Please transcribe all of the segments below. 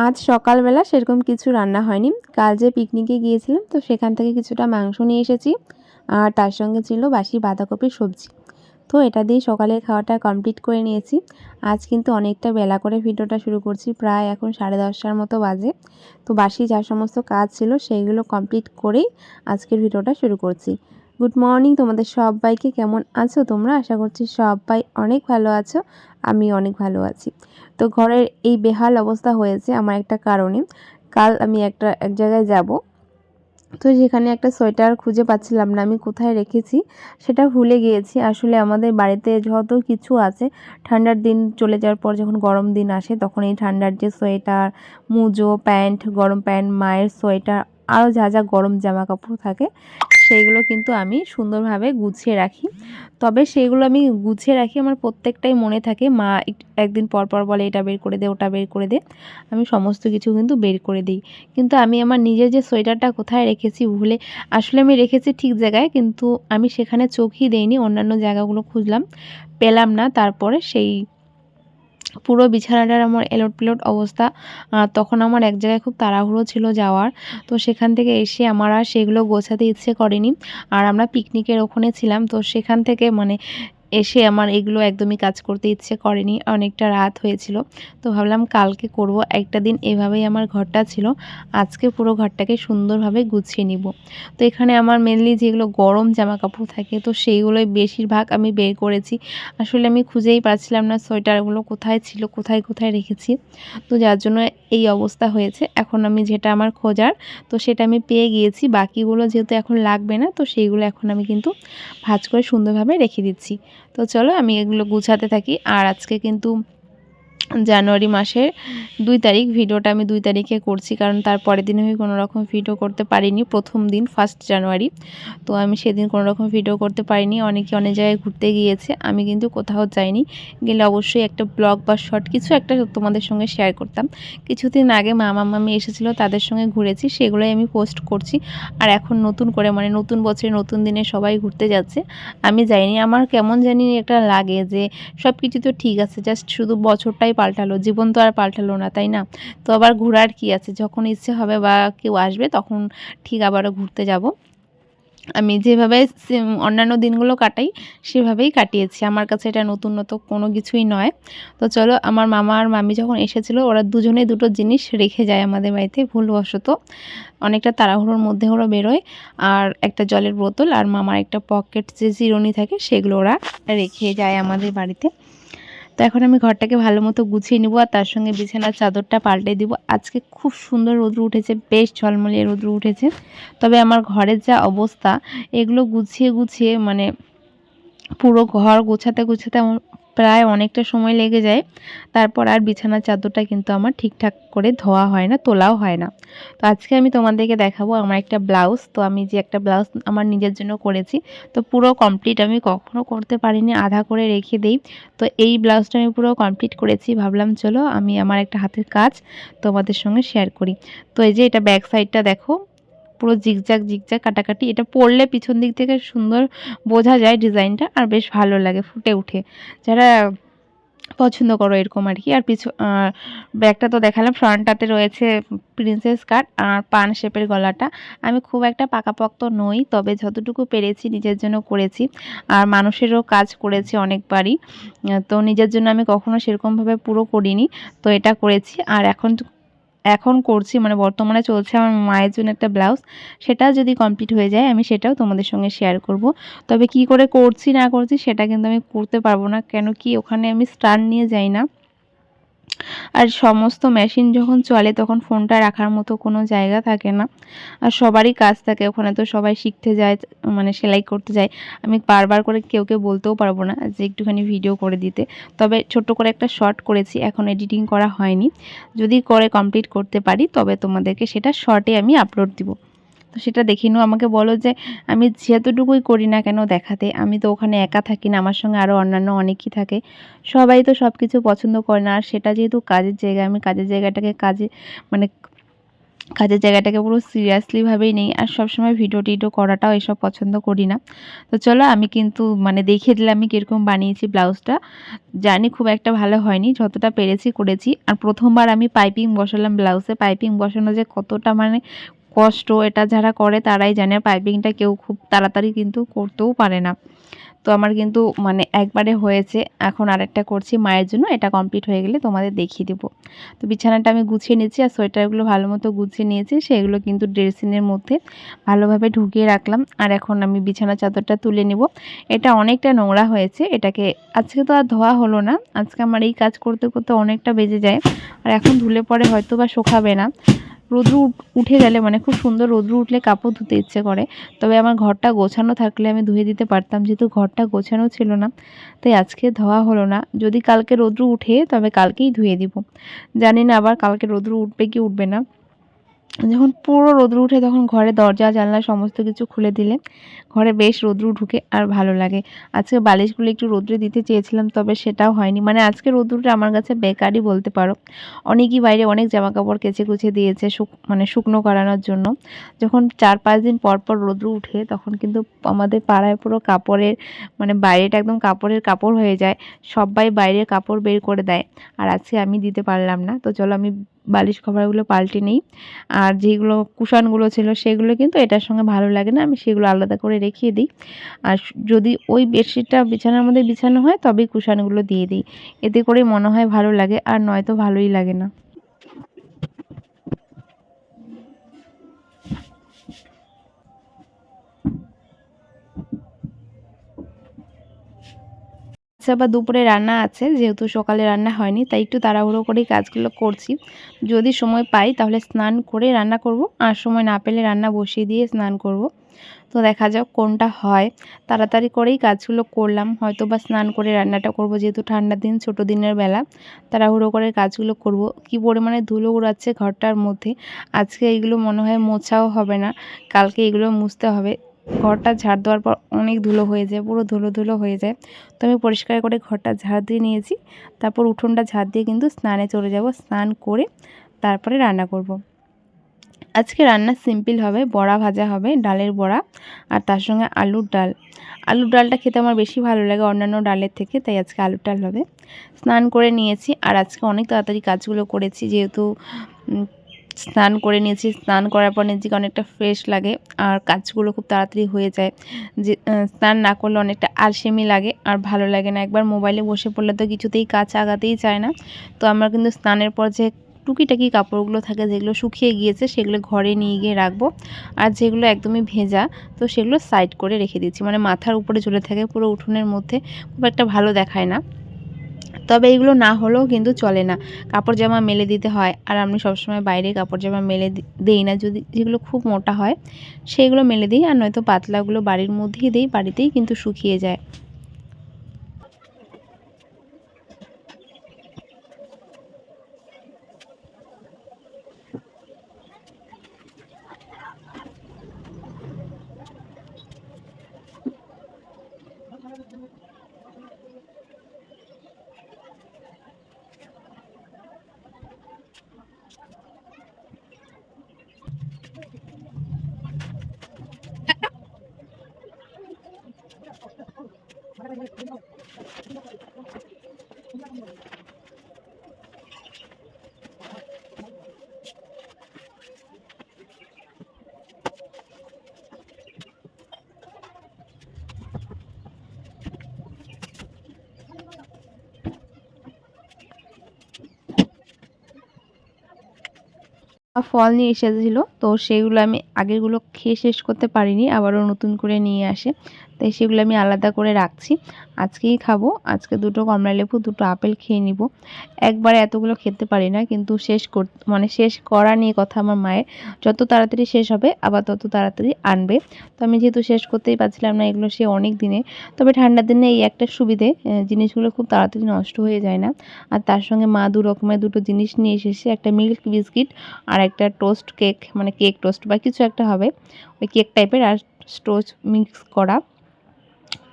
আজ সকালবেলা সেরকম কিছু রান্না হয়নি। কাল যে পিকনিকে গিয়েছিলাম তো সেখান থেকে কিছুটা মাংস নিয়ে এসেছি, আর তার সঙ্গে ছিল বাসি বাঁধাকপির সবজি। তো এটা দিয়ে সকালের খাওয়াটা কমপ্লিট করে নিয়েছি। আজ কিন্তু অনেকটা বেলা করে ভিডিওটা শুরু করছি, প্রায় এখন 10:30টার মতো বাজে। তো বাসি যা সমস্ত কাজ ছিল সেইগুলো কমপ্লিট করেই আজকের ভিডিওটা শুরু করছি। গুড মর্নিং তোমাদের সবাইকে, কেমন আছো তোমরা? আশা করছি সবাই অনেক ভালো আছো, আমি অনেক ভালো আছি। তো ঘরের এই বেহাল অবস্থা হয়েছে আমার একটা কারণে। কাল আমি এক জায়গায় যাব, তো সেখানে একটা সোয়েটার খুঁজে পাচ্ছিলাম না আমি কোথায় রেখেছি, সেটা ভুলে গিয়েছি। আসলে আমাদের বাড়িতে যত কিছু আছে, ঠান্ডার দিন চলে যাওয়ার পর যখন গরম দিন আসে তখন এই ঠান্ডার যে সোয়েটার, মুজো, প্যান্ট, গরম প্যান্ট, মায়ের সোয়েটার, আরও যা যা গরম জামা কাপড় থাকে সেইগুলো কিন্তু আমি সুন্দরভাবে গুছিয়ে রাখি। তবে সেইগুলো আমি গুছিয়ে রাখি, আমার প্রত্যেকটাই মনে থাকে। মা একদিন পর পর বলে এটা বের করে দে, ওটা বের করে দে। আমি সমস্ত কিছু কিন্তু বের করে দিই। কিন্তু আমি আমার নিজের যে সোয়েটারটা কোথায় রেখেছি ভুলে, আসলে আমি রেখেছি ঠিক জায়গায়, কিন্তু আমি সেখানে চোখই দেইনি, অন্যান্য জায়গাগুলো খুঁজলাম, পেলাম না। তারপরে সেই পুরো বিছানাটার আমার এলোটপিলোট অবস্থা। তখন আমার এক জায়গায় খুব তাড়াহুড়ো ছিল যাওয়ার। তো সেখান থেকে এসে আমার আর সেগুলো গোছাতে ইচ্ছে করেনি। আর আমরা পিকনিকের ওখানে ছিলাম, তো সেখান থেকে মানে এসে আমার এগুলো একদমই কাজ করতে ইচ্ছে করেনি। অনেকটা রাত হয়েছিল। তো ভাবলাম কালকে করব। একটা দিন এভাবেই আমার ঘরটা ছিল। আজকে পুরো ঘরটাকে সুন্দরভাবে গুছিয়ে নিব। তো এখানে আমার মেনলি যেগুলো গরম জামাকাপড় থাকে তো সেইগুলোই বেশিরভাগ আমি বের করেছি। আসলে আমি খুঁজেই পাচ্ছিলাম না সোয়েটারগুলো কোথায় ছিল, কোথায় কোথায় রেখেছি। তো যার জন্য এই অবস্থা হয়েছে। এখন আমি যেটা আমার খোঁজার তো সেটা আমি পেয়ে গিয়েছি। বাকিগুলো যেহেতু এখন লাগবে না, তো সেইগুলো এখন আমি কিন্তু ভাঁজ করে সুন্দরভাবে রেখে দিচ্ছি। তো চলো আমি এগুলো গুছাতে থাকি। আর আজকে কিন্তু জানুয়ারি মাসের 2 তারিখ, ভিডিওটা আমি 2 তারিখে করছি, কারণ তার পরের দিন আমি কোনো রকম ভিডিও করতে পারিনি। প্রথম দিন 1 জানুয়ারি, তো আমি সেদিন কোনো রকম ভিডিও করতে পারিনি। অনেকে অনেক জায়গায় ঘুরতে গিয়েছে, আমি কিন্তু কোথাও যাইনি। গেলে অবশ্যই একটা ব্লগ বা শর্ট কিছু একটা তোমাদের সঙ্গে শেয়ার করতাম। কিছুদিন আগে মামা মামি এসেছিলো, তাদের সঙ্গে ঘুরেছি, সেগুলোই আমি পোস্ট করছি। আর এখন নতুন করে মানে নতুন বছরে নতুন দিনে সবাই ঘুরতে যাচ্ছে, আমি যাইনি। আমার কেমন জানি একটা লাগে যে সব কিছু তো ঠিক আছে, জাস্ট শুধু বছরটাই পাল্টালো, জীবন তো আর পাল্টালো না, তাই না? তো আবার ঘোরার কি আছে, যখন ইচ্ছে হবে বা কেউ আসবে তখন ঠিক আবারও ঘুরতে যাব। আমি যেভাবে অন্যান্য দিনগুলো কাটাই সেভাবেই কাটিয়েছি। আমার কাছে এটা নতুন কোনো কিছুই নয়। তো চলো, আমার মামা আর মামি যখন এসেছিলো ওরা দুজনেই দুটো জিনিস রেখে যায় আমাদের বাড়িতে ভুলবশত। অনেকটা তাড়াহুড়োর মধ্যে ওরা বেরোয়। আর একটা জলের বোতল আর মামার একটা পকেট যে চিরুনি থাকে সেগুলো ওরা রেখে যায় আমাদের বাড়িতে। তো এখন আমি ঘরটাকে ভালো মতো গুছিয়ে নিব, আর তার সঙ্গে বিছানার চাদরটা পাল্টে দিব। আজকে খুব সুন্দর রৌদ্র উঠেছে, বেশ ঝলমলে রৌদ্র উঠেছে। তবে আমার ঘরের যা অবস্থা, এগুলো গুছিয়ে গুছিয়ে মানে পুরো ঘর গোছাতে গোছাতে আমার প্রায় অনেকটা সময় লেগে যায়। তারপর আর বিছানার চাদরটা কিন্তু আমার ঠিকঠাক করে ধোয়া হয় না, তোলাও হয় না। তো আজকে আমি তোমাদেরকে দেখাবো আমার একটা ব্লাউজ। তো আমি যে একটা ব্লাউজ আমার নিজের জন্য করেছি, তো পুরো কমপ্লিট আমি কখনো করতে পারিনি, আধা করে রেখে দেই। তো এই ব্লাউজটা আমি পুরো কমপ্লিট করেছি। ভাবলাম চলো আমি আমার একটা হাতের কাজ তোমাদের সঙ্গে শেয়ার করি। তো এই যে এটা ব্যাক সাইডটা দেখো, পুরো জিগজ্যাগ জিগজ্যাগ কাটাকাটি। এটা পরলে পিছন দিক থেকে সুন্দর বোঝা যায় ডিজাইনটা, আর বেশ ভালো লাগে, ফুটে উঠে। যারা পছন্দ করো এরকম আর কি। আর ব্যাগটা তো দেখালাম, ফ্রন্টটাতে রয়েছে প্রিন্সেস কাট আর পান শেপের গলাটা। আমি খুব একটা পাকাপোক্ত নই, তবে যতটুকু পেরেছি নিজের জন্য করেছি। আর মানুষেরও কাজ করেছি অনেকবারই, তো নিজের জন্য আমি কখনো সেরকমভাবে পুরো করিনি। তো এটা করেছি। আর এখন করছি মানে বর্তমানে চলছে আমার মায়ের জন্য একটা ব্লাউজ। সেটা যদি কমপ্লিট হয়ে যায় আমি সেটাও তোমাদের সঙ্গে শেয়ার করব। তবে কি করে করছি না করছি সেটা কিন্তু আমি করতে পারবো না, কেন কি ওখানে আমি স্ট্যান্ড নিয়ে যাই না। আর সমস্ত মেশিন যখন চলে তখন ফোনটা রাখার মতো কোনো জায়গা থাকে না। আর সবারই কাজ থাকে ওখানে, তো সবাই শিখতে যায়, মানে সেলাই করতে যায়। আমি বারবার করে কেউ বলতেও পারবো না যে একটুখানি ভিডিও করে দিতে। তবে ছোট্ট করে একটা শর্ট করেছি, এখন এডিটিং করা হয়নি। যদি করে কমপ্লিট করতে পারি তবে তোমাদেরকে সেটা শর্টে আমি আপলোড দিব। তো সেটা দেখে নিও, আমাকে বলো যে আমি যেতটুকুই করি না কেন দেখাতে। আমি তো ওখানে একা থাকি না, আমার সঙ্গে আরও অন্যান্য অনেকেই থাকে। সবাই তো সব কিছু পছন্দ করে না, আর সেটা যেহেতু কাজের জায়গা, আমি কাজের জায়গাটাকে কাজে মানে কাজের জায়গাটাকে পুরো সিরিয়াসলিভাবেই নেই, আর সবসময় ভিডিও টিডিও করাটাও এসব পছন্দ করি না। তো চলো আমি কিন্তু মানে দেখিয়ে দিলাম আমি কীরকম বানিয়েছি ব্লাউজটা। জানি খুব একটা ভালো হয়নি, যতটা পেরেছি করেছি। আর প্রথমবার আমি পাইপিং বসালাম ব্লাউজে। পাইপিং বসানো যে কতটা মানে কষ্ট, এটা যারা করে তারাই জানে। পাইপিংটা কেউ খুব তাড়াতাড়ি কিন্তু করতেও পারে না। তো আমার কিন্তু মানে একবারে হয়েছে, এখন আরেকটা করছি মায়ের জন্য। এটা কমপ্লিট হয়ে গেলে তোমাদের দেখিয়ে দেবো। তো বিছানাটা আমি গুছিয়ে নিয়েছি, আর সোয়েটারগুলো ভালো মতো গুছিয়ে নিয়েছি, সেগুলো কিন্তু ড্রেসিংয়ের মধ্যে ভালোভাবে ঢুকিয়ে রাখলাম। আর এখন আমি বিছানা চাদরটা তুলে নেব। এটা অনেকটা নোংরা হয়েছে, এটাকে আজকে তো আর ধোয়া হলো না। আজকে আমার এই কাজ করতে করতে অনেকটা বেজে যায়, আর এখন ধুলে পরে হয়তো বা শুকাবে না। রোদ্রু উঠে গেলে মানে খুব সুন্দর রোদ্রু উঠলে কাপড় ধুতে ইচ্ছে করে। তবে আমার ঘরটা গোছানো থাকলে আমি ধুয়ে দিতে পারতাম, যেহেতু ঘরটা গোছানো ছিল না তাই আজকে ধোয়া হলো না। যদি কালকে রোদ্রু উঠে তবে কালকেই ধুয়ে দিব। জানি না আবার কালকে রোদ্রু উঠবে কি উঠবে না। যখন পুরো রোদ্রু উঠে তখন ঘরে দরজা জানলা সমস্ত কিছু খুলে দিলে ঘরে বেশ রোদ্রু ঢুকে আর ভালো লাগে। আজকে বালিশগুলো একটু রোদ্রে দিতে চেয়েছিলাম, তবে সেটাও হয়নি। মানে আজকে রোদ্রুটা আমার কাছে বেকারই বলতে পারো। অনেকই বাইরে অনেক জামাকাপড় কেচে কুচে দিয়েছে মানে শুকনো করানোর জন্য। যখন 4-5 দিন পর পর রোদ্রু উঠে তখন কিন্তু আমাদের পাড়ায় পুরো কাপড়ের মানে বাইরেটা একদম কাপড়ের কাপড় হয়ে যায়। সবাই বাইরে কাপড় বের করে দেয়, আর আজকে আমি দিতে পারলাম না। তো চলো আমি বালিশ কভারগুলো পাল্টে নিই। আর যেগুলো কুশনগুলো ছিল সেগুলো কিন্তু এটার সঙ্গে ভালো লাগে না, আমি সেগুলো আলাদা করে রেখে দিই। আর যদি ওই বেডশিটটা বিছানার মধ্যে বিছানো হয় তবেই কুশনগুলো দিয়ে দিই, এতে করে মনে হয় ভালো লাগে, আর নয়তো ভালোই লাগে না। আচ্ছা, বা দুপুরে রান্না আছে, যেহেতু সকালে রান্না হয়নি তাই একটু তাড়াহুড়ো করেই কাজগুলো করছি। যদি সময় পাই তাহলে স্নান করে রান্না করব, আর সময় না পেলে রান্না বসিয়ে দিয়ে স্নান করব। তো দেখা যাক কোনটা হয়। তাড়াতাড়ি করেই কাজগুলো করলাম, হয়তো বা স্নান করে রান্নাটা করব, যেহেতু ঠান্ডার দিন ছোট দিনের বেলা তাড়াহুড়ো করে কাজগুলো করব। কি পরিমাণে ধুলো উড়াচ্ছে ঘরটার মধ্যে, আজকে এগুলো মনে হয় মোছাও হবে না, কালকে এগুলো মুছতে হবে। ঘরটা ঝাড় দেওয়ার পর অনেক ধুলো হয়ে যায়, পুরো ধুলো ধুলো হয়ে যায়। তো আমি পরিষ্কার করে ঘরটা ঝাড় দিয়ে নিয়েছি, তারপর উঠোনটা ঝাড় দিয়ে কিন্তু স্নানে চলে যাব। স্নান করে তারপরে রান্না করব। আজকে রান্না সিম্পল হবে, বড়া ভাজা হবে, ডালের বড়া, আর তার সঙ্গে আলুর ডাল। আলুর ডালটা খেতে আমার বেশি ভালো লাগে অন্যান্য ডালের থেকে, তাই আজকে আলুর ডাল হবে। স্নান করে নিয়েছি, আর আজকে অনেক তাড়াতাড়ি কাজগুলো করেছি, যেহেতু স্নান করে নিয়েছি। স্নান করার পর নিজেকে অনেকটা ফ্রেশ লাগে, আর কাজগুলো খুব তাড়াতাড়ি হয়ে যায়। যে স্নান না করলে অনেকটা আলসেমি লাগে আর ভালো লাগে না। একবার মোবাইলে বসে পড়লে তো কিছুতেই কাজ আগাতেই চায় না। তো আমরা কিন্তু স্নানের পর যে টুকিটাকি কাপড়গুলো থাকে যেগুলো শুকিয়ে গিয়েছে সেগুলো ঘরে নিয়ে গিয়ে রাখবো, আর যেগুলো একদমই ভেজা তো সেগুলো সাইড করে রেখে দিচ্ছি। মানে মাথার উপরে ঝুলে থাকে, পুরো উঠোনের মধ্যে খুব একটা ভালো দেখায় না। তবে এগুলো না হলেও কিন্তু চলে না, কাপড় জামা মেলে দিতে হয়। আর আমি সবসময় বাইরে কাপড় জামা মেলে দিই না, যদি যেগুলো খুব মোটা হয় সেইগুলো মেলে দিই, আর নয়তো পাতলাগুলো বাড়ির মধ্যেই দিই, বাড়িতেই কিন্তু শুকিয়ে যায়। ফল নিয়ে এসেছিল, তো সেগুলো আমি আগেরগুলো খেয়ে শেষ করতে পারিনি, আবারও নতুন করে নিয়ে আসে, তাই সেগুলো আমি আলাদা করে রাখছি। আজকেই খাবো, আজকে দুটো কমলালেবু দুটো আপেল খেয়ে নিব। একবারে এতগুলো খেতে পারি না, কিন্তু মানে শেষ করা নিয়ে কথা আমার মায়ের। যত তাড়াতাড়ি শেষ হবে আবার তত তাড়াতাড়ি আনবে। তো আমি যেহেতু শেষ করতেই পারছিলাম না এগুলো, সে অনেক দিনে। তবে ঠান্ডার দিনে এই একটা সুবিধে, জিনিসগুলো খুব তাড়াতাড়ি নষ্ট হয়ে যায় না। আর তার সঙ্গে মা দু রকমের দুটো জিনিস নিয়ে এসেছে, একটা মিল্ক বিস্কিট আর একটা টোস্ট কেক, মানে কেক টোস্ট বা কিছু একটা হবে, ওই কেক টাইপের আর টোস্ট মিক্স করা।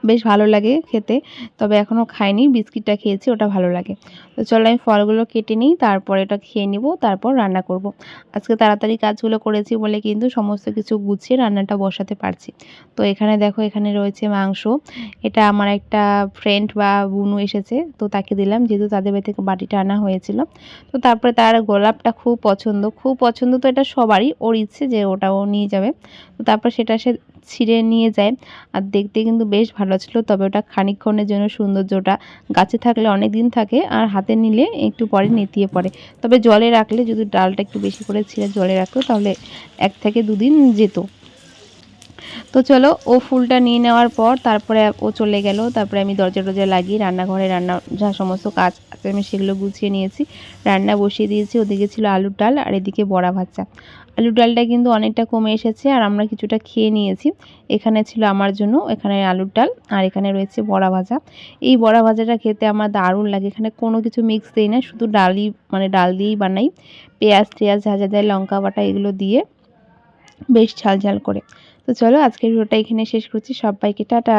বেশ ভালো লাগে খেতে। তবে এখনও খাইনি, বিস্কিটটা খেয়েছি, ওটা ভালো লাগে। তো চলো আমি ফলগুলো কেটে নিই, তারপরে এটা খেয়ে নিব, তারপর রান্না করব। আজকে তাড়াতাড়ি কাজগুলো করেছি বলে কিন্তু সমস্ত কিছু গুছিয়ে রান্নাটা বসাতে পারছি। তো এখানে দেখো, এখানে রয়েছে মাংস। এটা আমার একটা ফ্রেন্ড বা বুনু এসেছে, তো তাকে দিলাম, যেহেতু তাদের বাড়ি থেকে বাটিটা আনা হয়েছিল। তো তারপরে তার গোলাপটা খুব পছন্দ, খুব পছন্দ, তো এটা সবারই, ওর ইচ্ছে যে ওটাও নিয়ে যাবে। তো তারপর সেটা সে ছিঁড়ে নিয়ে যায়। আর দেখতে কিন্তু বেশ ভালো ছিল, তবে ওটা খানিকক্ষণের জন্য সৌন্দর্যটা, গাছে থাকলে অনেক দিন থাকে আর হাতে নিলে একটু পরে নেতিয়ে পড়ে। তবে জলে রাখলে, যদি ডালটা একটু বেশি করে ছিঁড়ে জলে রাখতো, তাহলে 1 থেকে 2 দিন যেত। তো চলো, ও ফুলটা নিয়ে নেওয়ার পর তারপরে ও চলে গেল। তারপরে আমি দরজা টরজা লাগিয়ে রান্নাঘরে যা সমস্ত কাজ আছে আমি সেগুলো গুছিয়ে নিয়েছি, রান্না বসিয়ে দিয়েছি। ওদিকে ছিল আলুর ডাল আর এদিকে বড়া ভাজা। আলুর ডালটা কিন্তু অনেকটা কমে এসেছে আর আমরা কিছুটা খেয়ে নিয়েছি। এখানে ছিল আমার জন্য, এখানে আলুর ডাল আর এখানে রয়েছে বড়া ভাজা। এই বড়া ভাজাটা খেতে আমার দারুণ লাগে। এখানে কোনো কিছু মিক্স দেই না, শুধু ডালই, মানে ডাল দিয়েই বানাই। পেঁয়াজ টেয়াজ ভাজা দেয়, লঙ্কা বাটা এগুলো দিয়ে বেশ ঝাল ঝাল করে। তো চলো, আজকের ভিডিওটা এখানে শেষ করছি। সবাইকে টাটা।